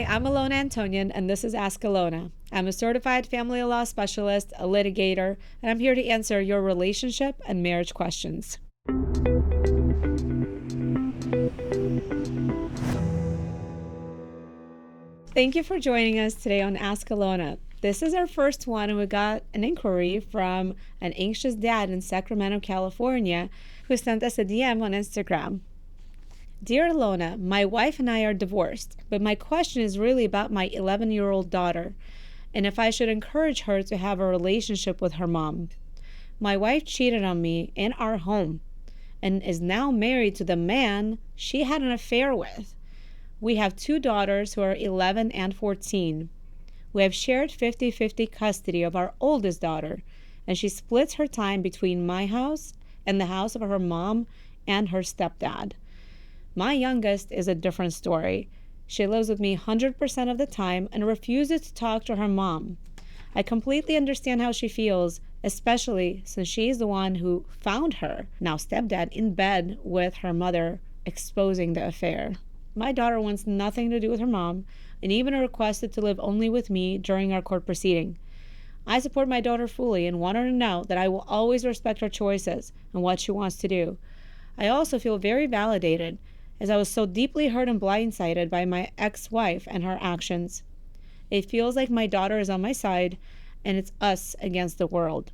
I'm Alona Antonian, and this is Ask Alona. I'm a certified family law specialist, a litigator, and I'm here to answer your relationship and marriage questions. Thank you for joining us today on Ask Alona. This is our first one, and we got an inquiry from an anxious dad in Sacramento, California, who sent us a DM on Instagram. Dear Alona, my wife and I are divorced, but my question is really about my 11-year-old daughter, and if I should encourage her to have a relationship with her mom. My wife cheated on me in our home and is now married to the man she had an affair with. We have 2 daughters who are 11 and 14. We have shared 50-50 custody of our oldest daughter, and she splits her time between my house and the house of her mom and her stepdad. My youngest is a different story. She lives with me 100% of the time and refuses to talk to her mom. I completely understand how she feels, especially since she's the one who found her, now stepdad, in bed with her mother, exposing the affair. My daughter wants nothing to do with her mom and even requested to live only with me during our court proceeding. I support my daughter fully and want her to know that I will always respect her choices and what she wants to do. I also feel very validated, as I was so deeply hurt and blindsided by my ex-wife and her actions. It feels like my daughter is on my side and it's us against the world.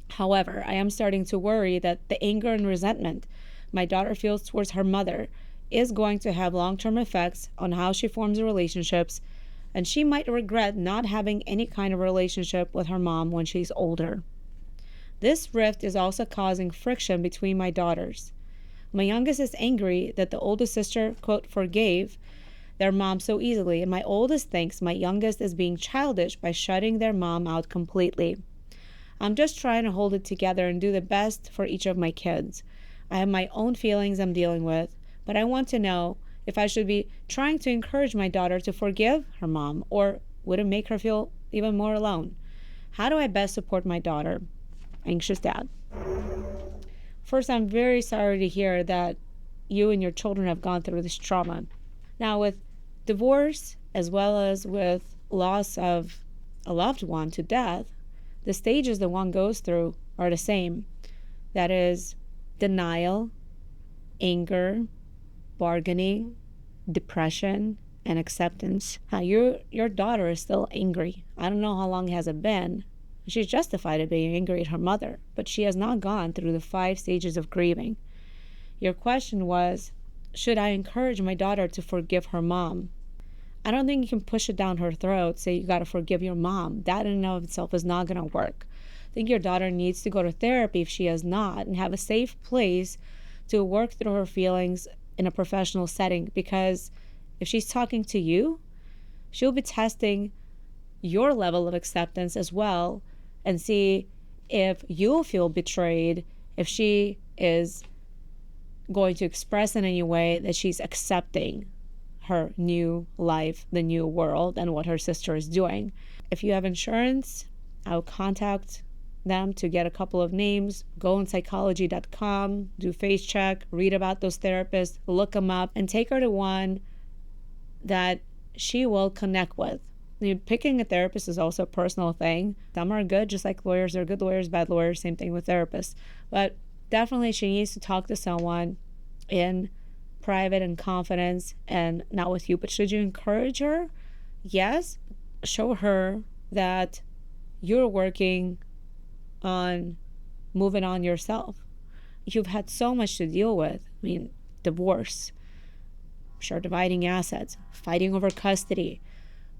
However, I am starting to worry that the anger and resentment my daughter feels towards her mother is going to have long-term effects on how she forms relationships, and she might regret not having any kind of relationship with her mom when she's older. This rift is also causing friction between my daughters. My youngest is angry that the oldest sister, quote, forgave their mom so easily, and my oldest thinks my youngest is being childish by shutting their mom out completely. I'm just trying to hold it together and do the best for each of my kids. I have my own feelings I'm dealing with, but I want to know if I should be trying to encourage my daughter to forgive her mom, or would it make her feel even more alone? How do I best support my daughter? Anxious dad. First, I'm very sorry to hear that you and your children have gone through this trauma. Now, with divorce, as well as with loss of a loved one to death, the stages that one goes through are the same. That is denial, anger, bargaining, depression, and acceptance. Now, your daughter is still angry. I don't know how long has it been. She's justified in being angry at her mother, but she has not gone through the 5 stages of grieving. Your question was, should I encourage my daughter to forgive her mom? I don't think you can push it down her throat, say you got to forgive your mom. That in and of itself is not going to work. I think your daughter needs to go to therapy if she has not, and have a safe place to work through her feelings in a professional setting, because if she's talking to you, she'll be testing your level of acceptance as well, and see if you'll feel betrayed if she is going to express in any way that she's accepting her new life, the new world, and what her sister is doing. If you have insurance, I'll contact them to get a couple of names. Go on psychology.com, do face check, read about those therapists, look them up, and take her to one that she will connect with. Picking a therapist is also a personal thing. Some are good, just like lawyers. There are good lawyers, bad lawyers, same thing with therapists. But definitely she needs to talk to someone in private and confidence, and not with you. But should you encourage her? Yes. Show her that you're working on moving on yourself. You've had so much to deal with. Divorce, sure, dividing assets, fighting over custody,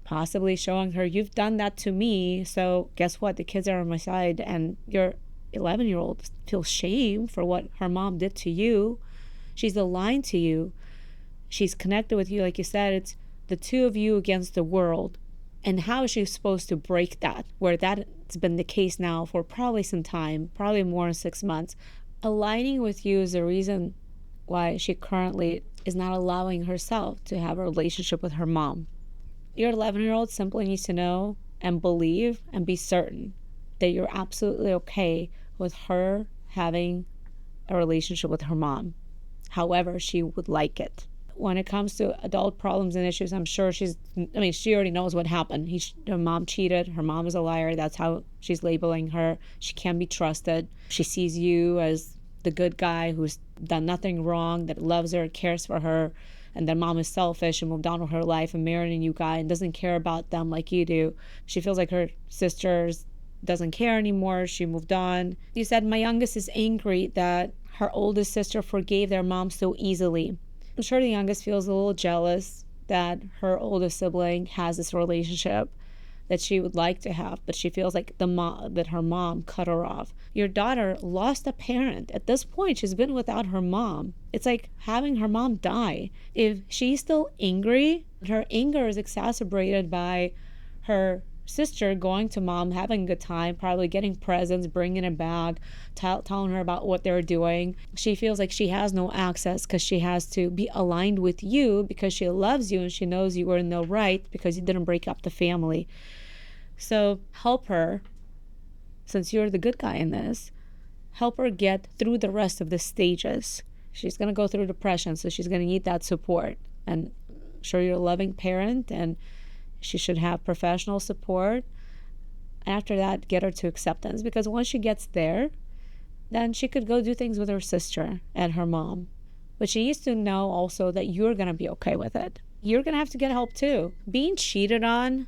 possibly showing her, you've done that to me, so guess what? The kids are on my side, and your 11-year-old feels shame for what her mom did to you. She's aligned to you. She's connected with you. Like you said, it's the 2 of you against the world. And how is she supposed to break that, where that's been the case now for probably some time, probably more than 6 months? Aligning with you is the reason why she currently is not allowing herself to have a relationship with her mom. Your 11-year-old simply needs to know and believe and be certain that you're absolutely okay with her having a relationship with her mom, however she would like it. when it comes to adult problems and issues, I'm sure she already knows what happened. Her mom cheated. Her mom is a liar. That's how she's labeling her. She can't be trusted. She sees you as the good guy who's done nothing wrong, that loves her, cares for her, and then mom is selfish and moved on with her life and married a new guy and doesn't care about them like you do. She feels like her sisters doesn't care anymore. She moved on. You said, my youngest is angry that her oldest sister forgave their mom so easily. I'm sure the youngest feels a little jealous that her oldest sibling has this relationship that she would like to have, but she feels like that her mom cut her off. Your daughter lost a parent. At this point, she's been without her mom. It's like having her mom die. If she's still angry, her anger is exacerbated by her sister going to mom, having a good time, probably getting presents, bringing it back, telling her about what they're doing. She feels like she has no access because she has to be aligned with you because she loves you and she knows you were in the right because you didn't break up the family. So help her, since you're the good guy in this, help her get through the rest of the stages. She's going to go through depression, so she's going to need that support. And I'm sure you're a loving parent and she should have professional support. After that, get her to acceptance, because once she gets there, then she could go do things with her sister and her mom. But she needs to know also that you're going to be okay with it. You're going to have to get help too. Being cheated on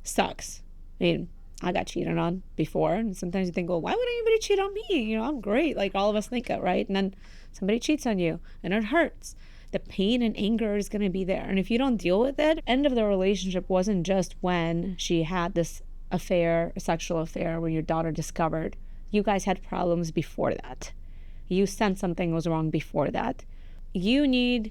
sucks. I mean, I got cheated on before, and sometimes you think, well, why would anybody cheat on me? I'm great. Like all of us think it, right? And then somebody cheats on you and it hurts. The pain and anger is going to be there. And if you don't deal with it, end of the relationship wasn't just when she had this affair, a sexual affair, when your daughter discovered. You guys had problems before that. You sensed something was wrong before that. You need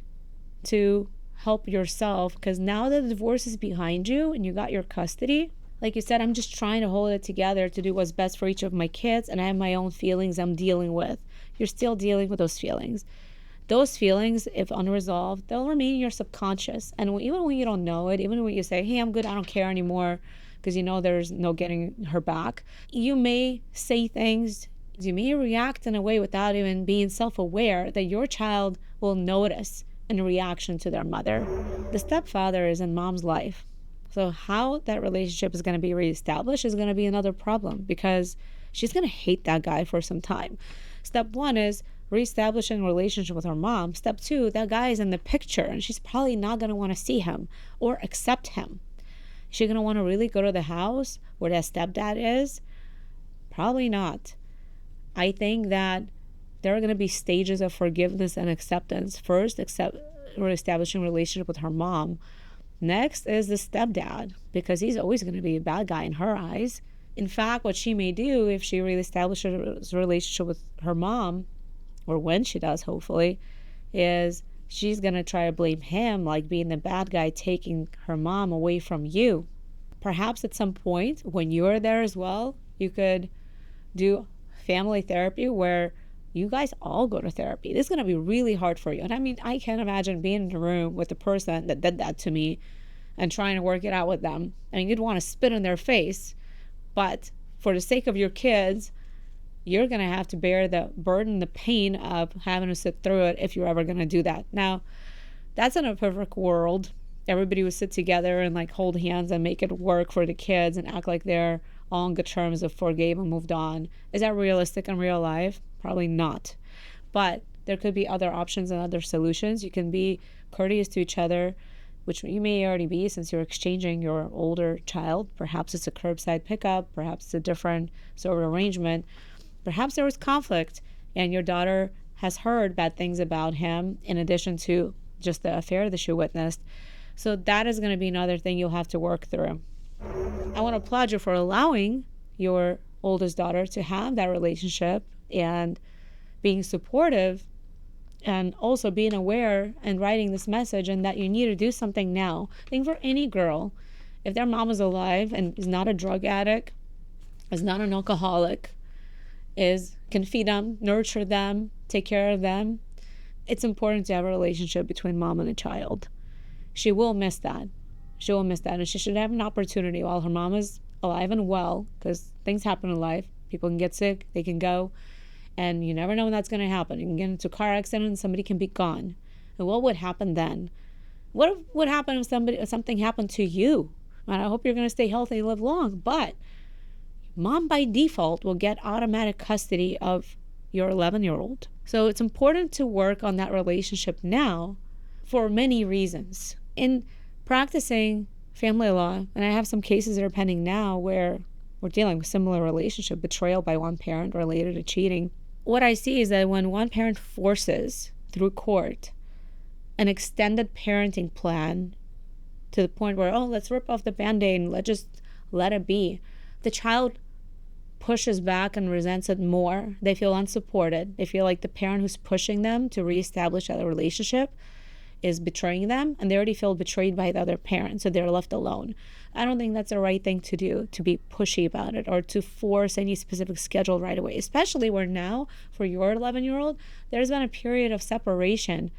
to help yourself, because now that the divorce is behind you and you got your custody, like you said, I'm just trying to hold it together to do what's best for each of my kids, and I have my own feelings I'm dealing with. You're still dealing with those feelings. Those feelings, if unresolved, they'll remain in your subconscious. And even when you don't know it, even when you say, hey, I'm good, I don't care anymore, because you know there's no getting her back, you may say things, you may react in a way without even being self-aware that your child will notice in reaction to their mother. The stepfather is in mom's life. So how that relationship is going to be reestablished is going to be another problem, because she's going to hate that guy for some time. Step one is reestablishing a relationship with her mom. Step two, that guy is in the picture and she's probably not going to want to see him or accept him. Is she going to want to really go to the house where that stepdad is? Probably not. I think that there are going to be stages of forgiveness and acceptance. First, reestablishing a relationship with her mom. Next is the stepdad, because he's always going to be a bad guy in her eyes. In fact, what she may do if she reestablishes a relationship with her mom, or when she does, hopefully, is she's going to try to blame him, like being the bad guy taking her mom away from you. Perhaps at some point, when you're there as well, you could do family therapy where you guys all go to therapy. This is going to be really hard for you. And I mean, I can't imagine being in a room with the person that did that to me and trying to work it out with them. I mean, you'd want to spit in their face, but for the sake of your kids, you're going to have to bear the burden, the pain of having to sit through it if you're ever going to do that. Now, that's in a perfect world. Everybody would sit together and like hold hands and make it work for the kids and act like they're all on good terms of forgave and moved on. Is that realistic in real life? Probably not. But there could be other options and other solutions. You can be courteous to each other, which you may already be since you're exchanging your older child. Perhaps it's a curbside pickup. Perhaps it's a different sort of arrangement. Perhaps there was conflict and your daughter has heard bad things about him in addition to just the affair that she witnessed. So that is going to be another thing you'll have to work through. I want to applaud you for allowing your oldest daughter to have that relationship and being supportive, and also being aware and writing this message, and that you need to do something now. I think for any girl, if their mom is alive and is not a drug addict, is not an alcoholic, can feed them, nurture them, take care of them, it's important to have a relationship between mom and a child. She will miss that. She will miss that. And she should have an opportunity while her mom is alive and well, because things happen in life. People can get sick, they can go, and you never know when that's going to happen. You can get into a car accident and somebody can be gone. And what would happen then? What would happen if something happened to you? And I hope you're going to stay healthy and live long, but mom by default will get automatic custody of your 11-year-old. So it's important to work on that relationship now for many reasons. In practicing family law, and I have some cases that are pending now where we're dealing with similar relationship, betrayal by one parent related to cheating. What I see is that when one parent forces through court an extended parenting plan to the point where, oh, let's rip off the Band-Aid and let's just let it be, the child pushes back and resents it more. They feel unsupported. They feel like the parent who's pushing them to reestablish that relationship is betraying them, and they already feel betrayed by the other parent, so they're left alone. I don't think that's the right thing to do, to be pushy about it or to force any specific schedule right away, especially where now, for your 11-year-old, there's been a period of separation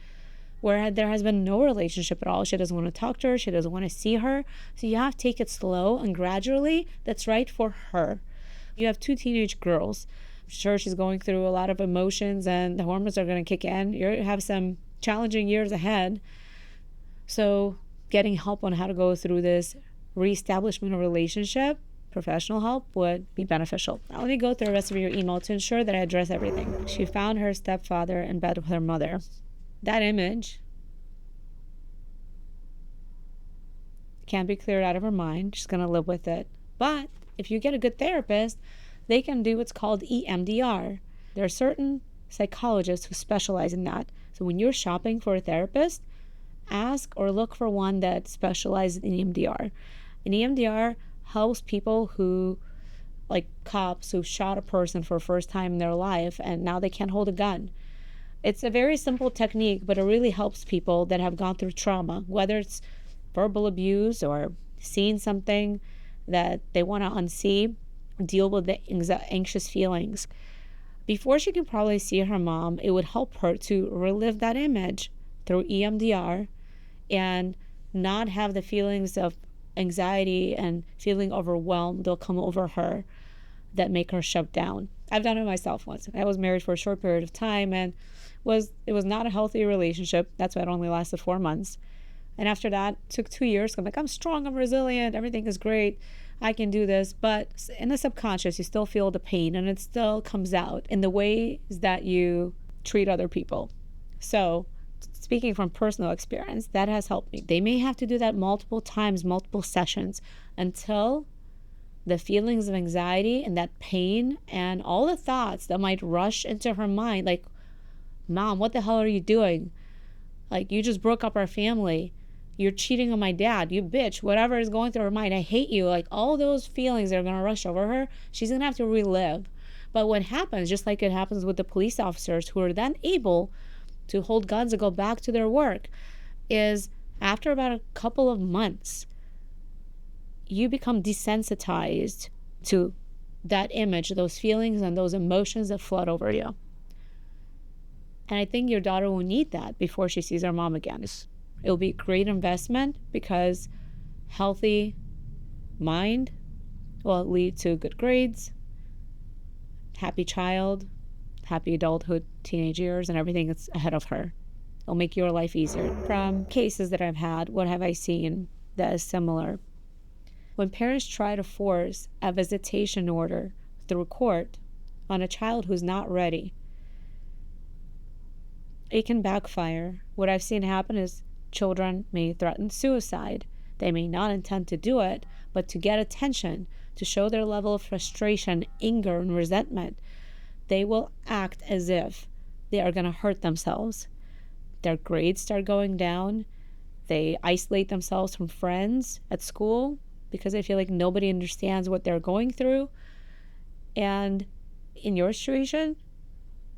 where there has been no relationship at all. She doesn't want to talk to her. She doesn't want to see her. So you have to take it slow and gradually. That's right for her. You have 2 teenage girls. I'm sure she's going through a lot of emotions and the hormones are going to kick in. You have some challenging years ahead. So getting help on how to go through this reestablishment of relationship, professional help, would be beneficial. Now let me go through the rest of your email to ensure that I address everything. She found her stepfather in bed with her mother. That image can't be cleared out of her mind. She's going to live with it. But if you get a good therapist, they can do what's called EMDR. There are certain psychologists who specialize in that. So when you're shopping for a therapist, ask or look for one that specializes in EMDR. And EMDR helps people who, like cops who shot a person for the first time in their life and now they can't hold a gun. It's a very simple technique, but it really helps people that have gone through trauma, whether it's verbal abuse or seeing something that they want to unsee, deal with the anxious feelings. Before she can probably see her mom, it would help her to relive that image through EMDR and not have the feelings of anxiety and feeling overwhelmed that'll come over her that make her shut down. I've done it myself once. I was married for a short period of time and it was not a healthy relationship. That's why it only lasted 4 months. And after that, it took 2 years. I'm like, I'm strong, I'm resilient, everything is great, I can do this. But in the subconscious, you still feel the pain and it still comes out in the ways that you treat other people. So speaking from personal experience, that has helped me. They may have to do that multiple times, multiple sessions, until the feelings of anxiety and that pain and all the thoughts that might rush into her mind, like, Mom, what the hell are you doing? Like, you just broke up our family. You're cheating on my dad. You bitch. Whatever is going through her mind. I hate you. Like, all those feelings that are going to rush over her, she's going to have to relive. But what happens, just like it happens with the police officers who are then able to hold guns and go back to their work, is after about a couple of months, you become desensitized to that image, those feelings and those emotions that flood over you. And I think your daughter will need that before she sees her mom again. It'll be a great investment because healthy mind will lead to good grades, happy child, happy adulthood, teenage years, and everything that's ahead of her. It'll make your life easier. From cases that I've had, what have I seen that is similar? When parents try to force a visitation order through court on a child who's not ready, it can backfire. What I've seen happen is children may threaten suicide. They may not intend to do it, but to get attention, to show their level of frustration, anger, and resentment, they will act as if they are going to hurt themselves. Their grades start going down. They isolate themselves from friends at school because they feel like nobody understands what they're going through. And in your situation,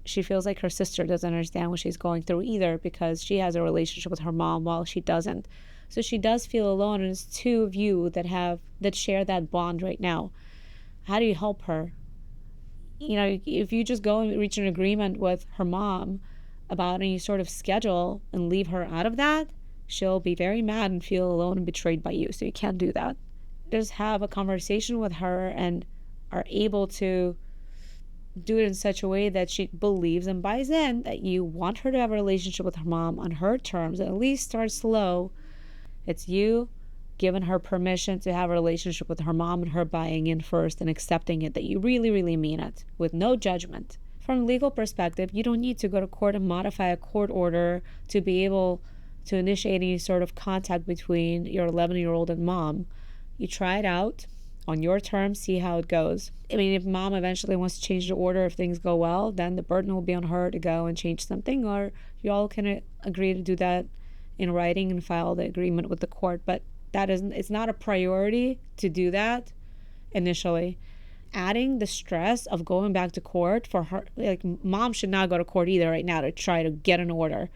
she feels like her sister doesn't understand what she's going through either because she has a relationship with her mom while she doesn't. So she does feel alone, and it's two of you that share that bond right now. How do you help her? You know, if you just go and reach an agreement with her mom about any sort of schedule and leave her out of that, she'll be very mad and feel alone and betrayed by you. So you can't do that. Just have a conversation with her and are able to do it in such a way that she believes and buys in that you want her to have a relationship with her mom on her terms, and at least start slow. It's you giving her permission to have a relationship with her mom and her buying in first and accepting it, that you really, really mean it with no judgment. From a legal perspective, you don't need to go to court and modify a court order to be able to initiate any sort of contact between your 11-year-old and mom. You try it out on your terms, see how it goes. I mean, if mom eventually wants to change the order, if things go well, then the burden will be on her to go and change something, or you all can agree to do that in writing and file the agreement with the court. But it's not a priority to do that initially. Adding the stress of going back to court for her, like, mom should not go to court either right now to try to get an order.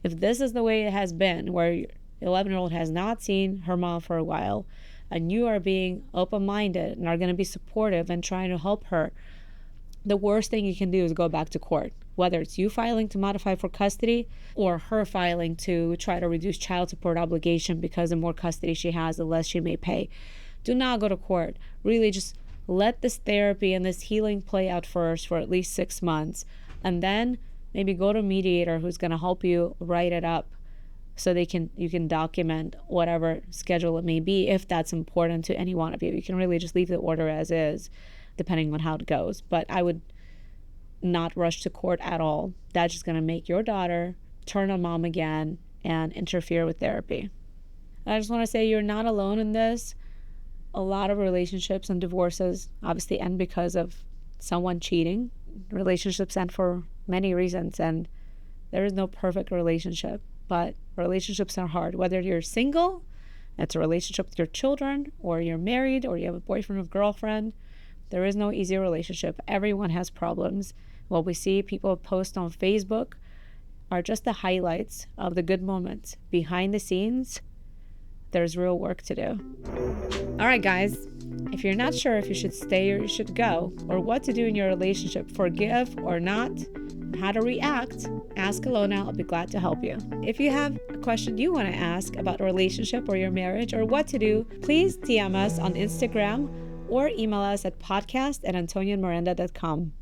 If this is the way it has been, where your 11-year-old has not seen her mom for a while, and you are being open-minded and are going to be supportive and trying to help her, the worst thing you can do is go back to court, whether it's you filing to modify for custody or her filing to try to reduce child support obligation, because the more custody she has, the less she may pay. Do not go to court. Really just let this therapy and this healing play out first for at least 6 months, and then maybe go to a mediator who's going to help you write it up so you can document whatever schedule it may be, if that's important to any one of you. You can really just leave the order as is, depending on how it goes. But I would not rush to court at all. That's just going to make your daughter turn on mom again and interfere with therapy. I just want to say you're not alone in this. A lot of relationships and divorces obviously end because of someone cheating. Relationships end for many reasons, and there is no perfect relationship, but relationships are hard. Whether you're single, it's a relationship with your children, or you're married, or you have a boyfriend or girlfriend, there is no easy relationship. Everyone has problems. What we see people post on Facebook are just the highlights of the good moments. Behind the scenes, there's real work to do. All right, guys, if you're not sure if you should stay or you should go, or what to do in your relationship, forgive or not, how to react, ask Alona. I'll be glad to help you. If you have a question you want to ask about a relationship or your marriage or what to do, please DM us on Instagram or email us at podcast@antonianmiranda.com.